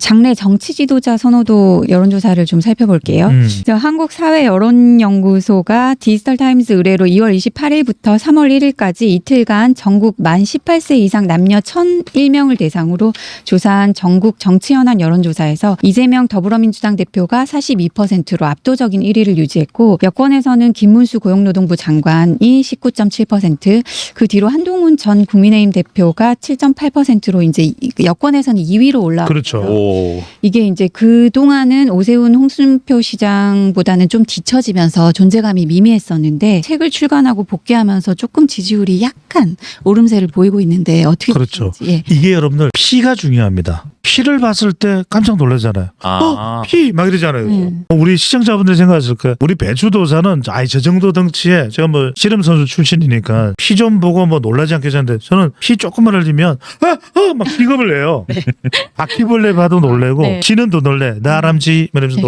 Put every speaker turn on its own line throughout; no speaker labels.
장래 정치 지도자 선호도 여론조사를 좀 살펴볼게요. 한국사회여론연구소가 디지털타임스 의뢰로 2월 28일부터 3월 1일까지 이틀간 전국 만 18세 이상 남녀 1,001명을 대상으로 조사한 전국 정치현안 여론조사에서 이재명 더불어민주당 대표가 42%로 압도적인 1위를 유지했고 여권에서는 김문수 고용노동부 장관이 19.7%, 그 뒤로 한동훈 전 국민의힘 대표가 7.8%로 이제 여권에서는 2위로 올라왔고
그렇죠.
오.
이게 이제 그동안은 오세훈 홍준표 시장보다는 좀 뒤처지면서 존재감이 미미했었는데 책을 출간하고 복귀하면서 조금 지지율이 약간 오름세를 보이고 있는데 어떻게
그렇죠.
보시는지. 예.
이게 여러분들 피가 중요합니다. 피를 봤을 때 깜짝 놀라잖아요. 피 막 이러잖아요. 우리 시청자분들 생각하실 거예요. 우리 배추도사는 저 정도 덩치에 제가 뭐 씨름 선수 출신이니까 피 좀 보고 뭐 놀라지 않겠는데 저는 피 조금만 흘리면 막 기겁을 내요. 바퀴벌레 봐도 놀래고
네.
쥐는 더 놀래. 나람쥐 이러면서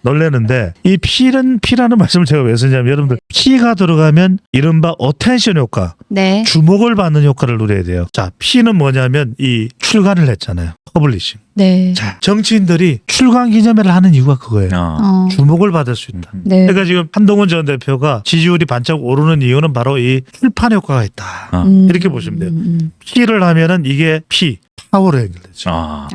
놀래는데 이 피라는 말씀을 제가 왜 쓰냐면 여러분들 피가 들어가면 이른바 어텐션 효과,
네.
주목을 받는 효과를 누려야 돼요. 자, 피는 뭐냐면 이 출간을 했잖아요. 퍼블리싱.
네.
자, 정치인들이 출간 기념회를 하는 이유가 그거예요. 주목을 받을 수 있다.
네.
그러니까 지금 한동훈 전 대표가 지지율이 반짝 오르는 이유는 바로 이 출판 효과가 있다. 이렇게 보시면 돼요. 피를 하면은 이게 파워로 연결되죠.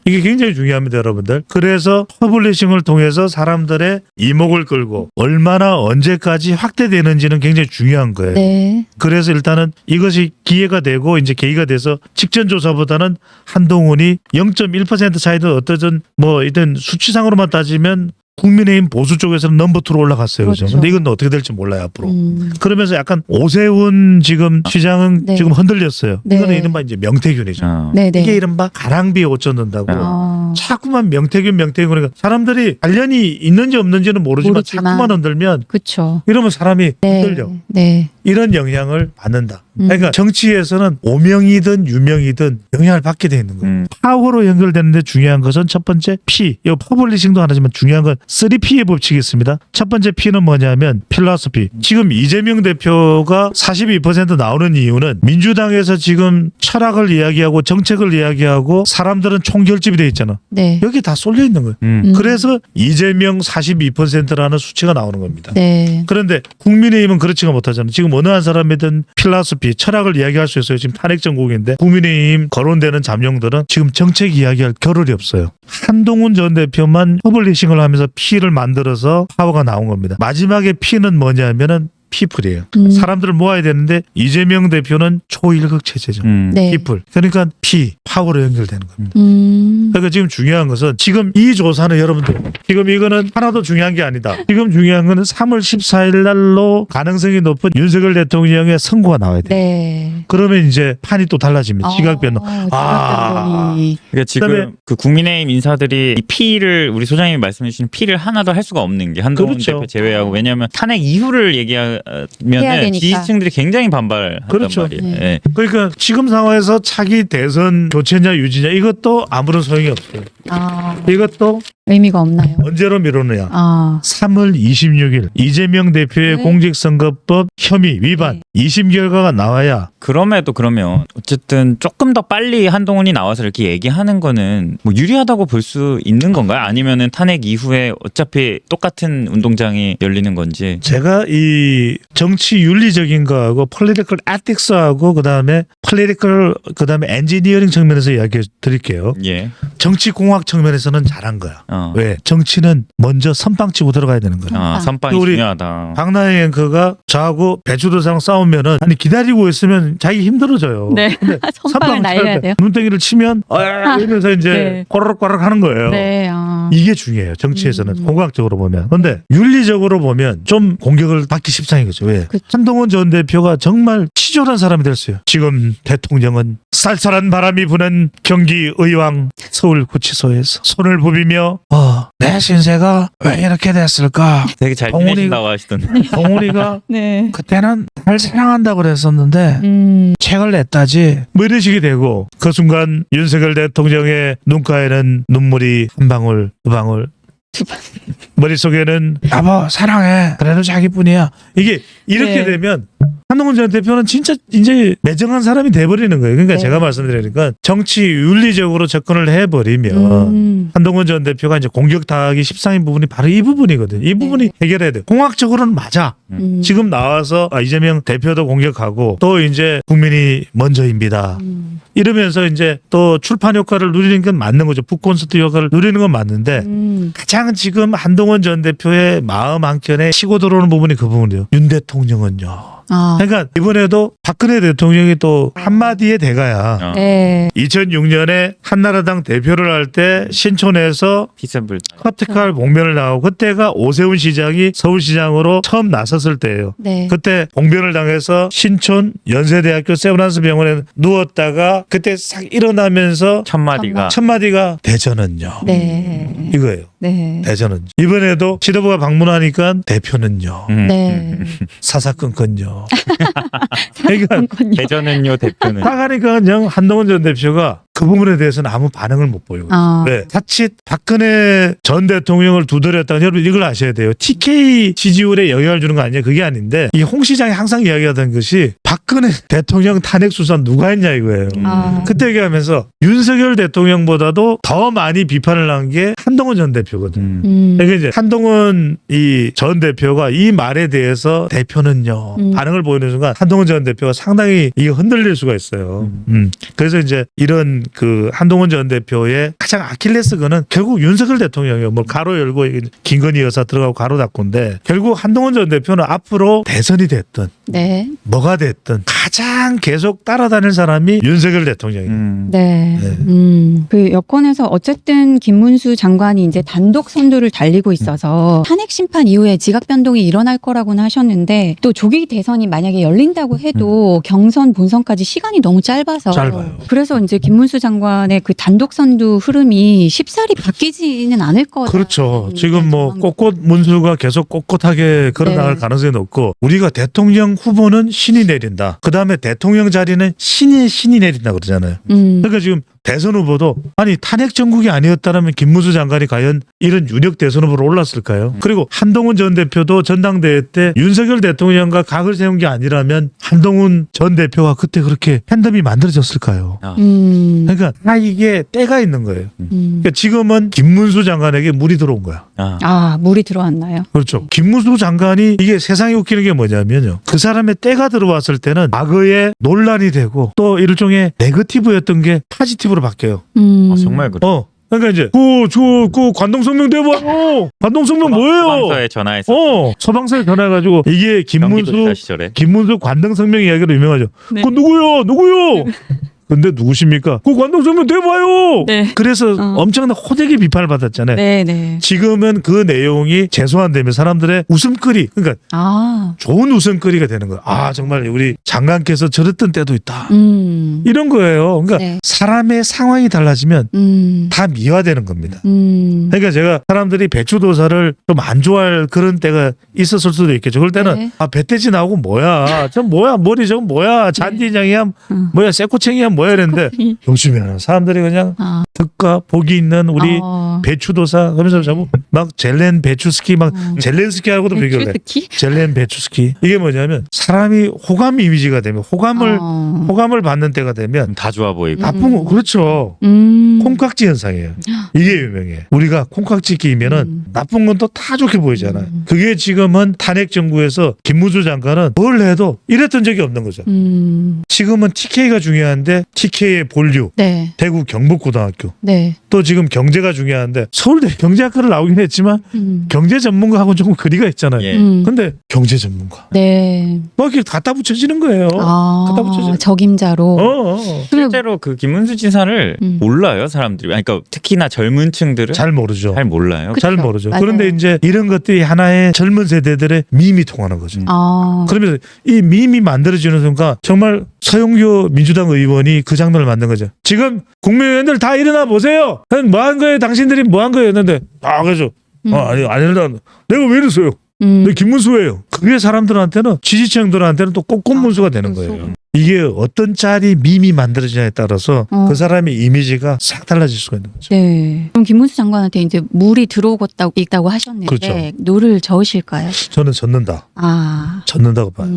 이게 굉장히 중요합니다, 여러분들. 그래서 퍼블리싱을 통해서 사람들의 이목을 끌고 얼마나 언제까지 확대되는지는 굉장히 중요한 거예요.
네.
그래서 일단은 이것이 기회가 되고 이제 계기가 돼서 직전 조사보다는 한동훈이 0.1% 차이든 어떠든 뭐 이든 수치상으로만 따지면 국민의힘 보수 쪽에서는 넘버2로 올라갔어요. 그렇죠.
그렇죠.
근데 이건 어떻게 될지 몰라요, 앞으로. 그러면서 약간 오세훈 지금 시장은
네.
지금 흔들렸어요.
네.
이거는 이른바 이제 명태균이죠.
네, 네.
이게 이른바 가랑비에 옷 젖는다고. 자꾸만 명태균 그러니까 사람들이 관련이 있는지 없는지는 모르지만 자꾸만 흔들면
그렇죠.
이러면 사람이
네.
흔들려.
네.
이런 영향을 받는다. 그러니까 정치에서는 오명이든 유명이든 영향을 받게 돼 있는 거예요. 파워로 연결되는데 중요한 것은 첫 번째 P. 이 퍼블리싱도 하나지만 중요한 건 3P의 법칙이 있습니다. 첫 번째 P는 뭐냐면 필로소피. 지금 이재명 대표가 42% 나오는 이유는 민주당에서 지금 철학을 이야기하고 정책을 이야기하고 사람들은 총결집이 돼 있잖아.
네.
여기 다 쏠려 있는 거예요. 그래서 이재명 42%라는 수치가 나오는 겁니다.
네.
그런데 국민의힘은 그렇지가 못하잖아요. 지금 어느 한 사람이든 필라소피, 철학을 이야기할 수 있어요. 지금 탄핵 정국인데 국민의힘 거론되는 잠룡들은 지금 정책 이야기할 겨를이 없어요. 한동훈 전 대표만 퍼블리싱을 하면서 피를 만들어서 파워가 나온 겁니다. 마지막에 피는 뭐냐면은 피플이에요. 사람들을 모아야 되는데 이재명 대표는 초일극 체제죠.
네.
피플. 그러니까 파워로 연결되는 겁니다. 그러니까 지금 중요한 것은 지금 이 조사는 여러분들 지금 이거는 하나도 중요한 게 아니다. 지금 중요한 거는 3월 14일 날로 가능성이 높은 윤석열 대통령의 선고가 나와야 돼요.
네.
그러면 이제 판이 또 달라집니다. 시각 변동.
그러니까 지금 그 국민의힘 인사들이 이 피를 우리 소장님이 말씀해 주신 피를 하나도 할 수가 없는 게 한동훈
그렇죠.
대표 제외하고 왜냐하면 탄핵 이후를 얘기하면은 지지층들이 굉장히 반발한단
그렇죠.
말이에요. 네.
그러니까 지금 상황에서 차기 대선 교체냐 유지냐 이것도 아무런 소용이 없어요. 이것도
의미가 없나요?
언제로 미루느냐. 3월 26일 이재명 대표의
네.
공직선거법 혐의 위반 2심 결과가 나와야
그럼에도 그러면 어쨌든 조금 더 빨리 한동훈이 나와서 이렇게 얘기하는 거는 뭐 유리하다고 볼 수 있는 건가요? 아니면은 탄핵 이후에 어차피 똑같은 운동장이 열리는 건지.
제가 이 정치 윤리적인 거하고 political ethics하고 그다음에 엔지니어링 측면에서 이야기해 드릴게요.
예.
정치 공학 측면에서는 잘한 거야. 왜? 정치는 먼저 선빵 치고 들어가야 되는 거야.
선빵이
우리
중요하다.
박나영 앵커가 저하고 배추도사랑 싸우면은 아니 기다리고 있으면 자기 힘들어져요.
네.
근데
선빵을 날려야 돼요.
눈덩이를 치면 이러면서 이제
네.
꼬르륵꼬르륵 하는 거예요.
네.
이게 중요해요. 정치에서는 공학적으로 보면. 근데 윤리적으로 보면 좀 공격을 받기 십상인 거죠. 왜? 한동훈 전 대표가 정말 치졸한 사람이 됐어요. 지금 대통령은 쌀쌀한 바람이 부는 경기 의왕 서울구치소에서 손을 부비며 내 신세가 왜 이렇게 됐을까?
되게 잘 지내신다고 하시던데.
동훈이가
네.
그때는 날 사랑한다고 그랬었는데 책을 냈다지 뭐 이런 식이 되고 그 순간 윤석열 대통령의 눈가에는 눈물이 한 방울 두 방울 머릿속에는 여보 사랑해 그래도 자기뿐이야 이게 이렇게
네.
되면 한동훈 전 대표는 진짜 이제 매정한 사람이 돼버리는 거예요. 그러니까
네.
제가 말씀드리니까 정치 윤리적으로 접근을 해버리면 한동훈 전 대표가 이제 공격 당하기 십상인 부분이 바로 이 부분이거든요. 이 부분이
네.
해결해야 돼요. 공학적으로는 맞아. 지금 나와서 이재명 대표도 공격하고 또 이제 국민이 먼저입니다. 이러면서 이제 또 출판 효과를 누리는 건 맞는 거죠. 북콘서트 효과를 누리는 건 맞는데 가장 지금 한동훈 전 대표의 마음 한켠에 치고 들어오는 부분이 그 부분이에요. 윤 대통령은요.
아.
그러니까 이번에도 박근혜 대통령이 또 한마디의 대가야.
네.
2006년에 한나라당 대표를 할 때 신촌에서
피서블
카트칼 봉변을 나오고 그때가 오세훈 시장이 서울시장으로 처음 나섰을 때예요.
네.
그때 봉변을 당해서 신촌 연세대학교 세브란스 병원에 누웠다가 그때 싹 일어나면서
첫 마디가
첫 마디가 대전은요.
네.
이거예요.
네.
대전은 이번에도 지도부가 방문하니까 대표는요.
네.
사사건건요. 그러니까
대전은요 대표는
나가니까 그냥 한동훈 전 대표가 그 부분에 대해서는 아무 반응을 못 보여요.
아.
왜? 자칫 박근혜 전 대통령을 두드렸다가 여러분 이걸 아셔야 돼요. TK 지지율에 영향을 주는 거 아니냐 그게 아닌데 이 홍 시장이 항상 이야기하던 것이 박근혜 대통령 탄핵 수사 누가 했냐 이거예요.
아.
그때 얘기하면서 윤석열 대통령보다도 더 많이 비판을 한 게 한동훈 전 대표거든. 그러니까 이제 한동훈 이 전 대표가 이 말에 대해서 대표는요 반응을 보이는 순간 한동훈 전 대표가 상당히 이게 흔들릴 수가 있어요. 그래서 이제 이런 그 한동훈 전 대표의 가장 아킬레스건은 결국 윤석열 대통령이요. 뭐 가로 열고 김건희 여사 들어가고 가로 닫고인데 결국 한동훈 전 대표는 앞으로 대선이 됐든
네.
뭐가 됐든 가장 계속 따라다닐 사람이 윤석열 대통령이에요.
네.
네.
그 여권에서 어쨌든 김문수 장관이 이제 단독 선두를 달리고 있어서 탄핵 심판 이후에 지각 변동이 일어날 거라고는 하셨는데 또 조기 대선이 만약에 열린다고 해도 경선 본선까지 시간이 너무 짧아서
짧아요.
그래서 이제 김문수 장관의 그 단독 선두 흐름이 쉽사리 바뀌지는 않을 거다.
그렇죠. 지금 뭐 꼿꼿 문수가 계속 꼿꼿하게 걸어 나갈
네.
가능성이 높고 우리가 대통령 후보는 신이 내린다. 그다음에 대통령 자리는 신이 내린다 그러잖아요. 그러니까 지금 대선 후보도 아니 탄핵 정국이 아니었다면 김문수 장관이 과연 이런 유력 대선 후보로 올랐을까요? 그리고 한동훈 전 대표도 전당대회 때 윤석열 대통령과 각을 세운 게 아니라면 한동훈 전 대표가 그때 그렇게 팬덤이 만들어졌을까요? 그러니까 다 이게 때가 있는 거예요. 그러니까 지금은 김문수 장관에게 물이 들어온 거야.
아, 물이 들어왔나요?
그렇죠. 김문수 장관이 이게 세상에 웃기는 게 뭐냐면요. 그 사람의 때가 들어왔을 때는 과거에 논란이 되고 또 일종의 네거티브였던 게 파지티브로 바뀌어요.
정말 그래.
그러니까 이제 그 관동성명 대봐요. 관동성명 뭐예요?
소방서에 전화해서
소방서에 전화해가지고 이게
경기도지사 시절에
김문수 관동성명 이야기로 유명하죠.
네.
그 누구요? 근데 누구십니까? 그 관동성명 대봐요.
네.
그래서 엄청난 호되게 비판을 받았잖아요.
네.
지금은 그 내용이 재소환되면 사람들의 웃음거리, 그러니까
아.
좋은 웃음거리가 되는 거예요. 아 정말 우리 장관께서 저랬던 때도 있다. 이런 거예요. 그러니까
네.
사람의 상황이 달라지면 다 미화되는 겁니다. 그러니까 제가 사람들이 배추도사를 좀 안 좋아할 그런 때가 있었을 수도 있겠죠. 그럴 때는
네.
배돼지 나오고 뭐야, 저 뭐야 머리 저건 뭐야, 잔디장이야, 뭐야 새꼬챙이야 뭐야 이랬는데 요즘에는 사람들이 그냥 득과 복이 있는 우리 배추도사 그러면서 자꾸 막 젤렌 배추스키 막 젤렌스키하고도 비교를 해.
배추스키?
젤렌 배추스키. 이게 뭐냐면 사람이 호감 이미지가 되면 호감을 받는 때가 되면
다 좋아 보이고
나쁜 거 그렇죠. 콩깍지 현상이에요. 이게 유명해. 우리가 콩깍지 끼면은 나쁜 건 또 다 좋게 보이잖아요. 그게 지금은 탄핵 정부에서 김문수 장관은 뭘 해도 이랬던 적이 없는 거죠. 지금은 TK가 중요한데 TK의 본류,
네.
대구 경북고등학교.
네.
또 지금 경제가 중요한데 서울대 경제학과를 나오긴 했지만 경제 전문가하고는 조금 거리가 있잖아요.
예.
근데 경제 전문가
네.
뭐 이렇게 갖다 붙여지는 거예요. 갖다 붙여지는.
적임자로.
실제로 그 김문수 지사를 몰라요 사람들이. 그러니까 특히나 젊은 층들은
잘 모르죠.
잘 몰라요.
잘 모르죠.
맞아요.
그런데 이제 이런 것들이 하나의 젊은 세대들의 밈이 통하는 거죠. 그러면서 이 밈이 만들어지는 순간 정말 서영교 민주당 의원이 그 장면을 만든 거죠. 지금 국민의원들 다 일어나 보세요. 뭐 한 거예요? 당신들이 뭐 한 거예요? 했는데 그래서 아니 내가 왜 이랬어요? 내 김문수예요. 그게 사람들한테는 지지층들한테는 또 꼼꼼문수가 되는 거예요. 이게 어떤 짤이 밈이 만들어지냐에 따라서 그 사람의 이미지가 싹 달라질 수가 있는 거죠.
네. 그럼 김문수 장관한테 이제 물이 들어오고 하셨는데
그렇죠.
노를 저으실까요?
저는 젖는다.
아.
젖는다고 봐요.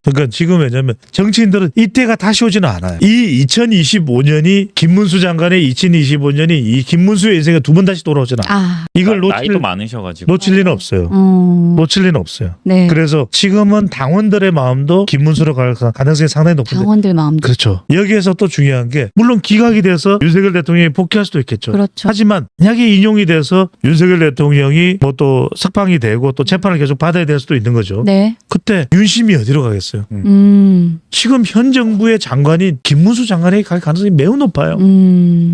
그러니까 지금 왜냐면 정치인들은 이때가 다시 오지는 않아요. 이 2025년이 김문수 장관의 2025년이 이 김문수의 인생에 두 번 다시 돌아오지는 않아요.
아.
이걸
나이도 많으셔가지고
놓칠 리는 없어요. 놓칠 리는 없어요.
네.
그래서 지금은 당원들의 마음도 김문수로 갈 가능성이 상당히 높은데.
당원들 마음도.
그렇죠. 여기에서 또 중요한 게 물론 기각이 돼서 윤석열 대통령이 복귀할 수도 있겠죠.
그렇죠.
하지만 만약에 인용이 돼서 윤석열 대통령이 뭐 또 석방이 되고 또 재판을 계속 받아야 될 수도 있는 거죠.
네.
그때 윤심이 어디로 가겠어요? 지금 현 정부의 장관인 김문수 장관에게 갈 가능성이 매우 높아요.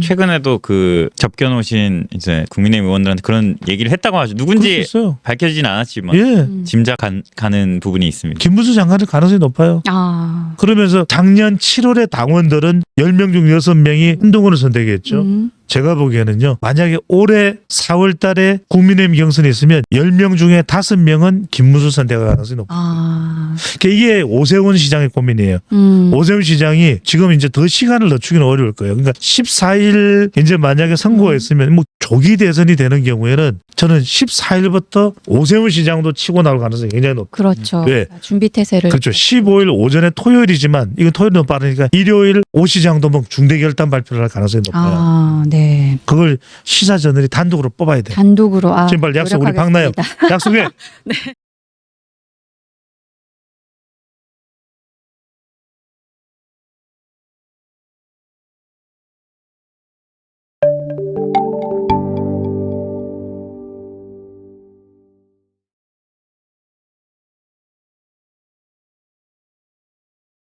최근에도 그 접견오신 이제 국민의힘 의원들한테 그런 얘기를 했다고 하죠.
그럴
누군지
수 있어요.
밝혀지진 않았지만
예.
짐작 가는 부분이 있습니다.
김문수 장관의 가능성이 높아요.
아.
그러면서 작년 7월에 당원들은 10명 중 6명이 한동훈을 선택했죠. 제가 보기에는요. 만약에 올해 4월 달에 국민의힘 경선이 있으면 10명 중에 5명은 김문수 선택할 가능성이 높아요.
아.
그러니까 이게 오세훈 시장의 고민이에요. 오세훈 시장이 지금 이제 더 시간을 늦추기는 어려울 거예요. 그러니까 14일 이제 만약에 선거가 있으면 뭐 조기 대선이 되는 경우에는 저는 14일부터 오세훈 시장도 치고 나올 가능성이 굉장히 높아요.
그렇죠.
네.
준비 태세를.
그렇죠. 15일 오전에 토요일이지만 이건 토요일은 너무 빠르니까 일요일 오 시장도 뭐 중대 결단 발표를 할 가능성이 높아요.
아, 네.
그걸 시사저널이 단독으로 뽑아야 돼요.
단독으로. 아,
지금 빨리 약속 우리 박나영
노력하겠습니다.
약속해.
네.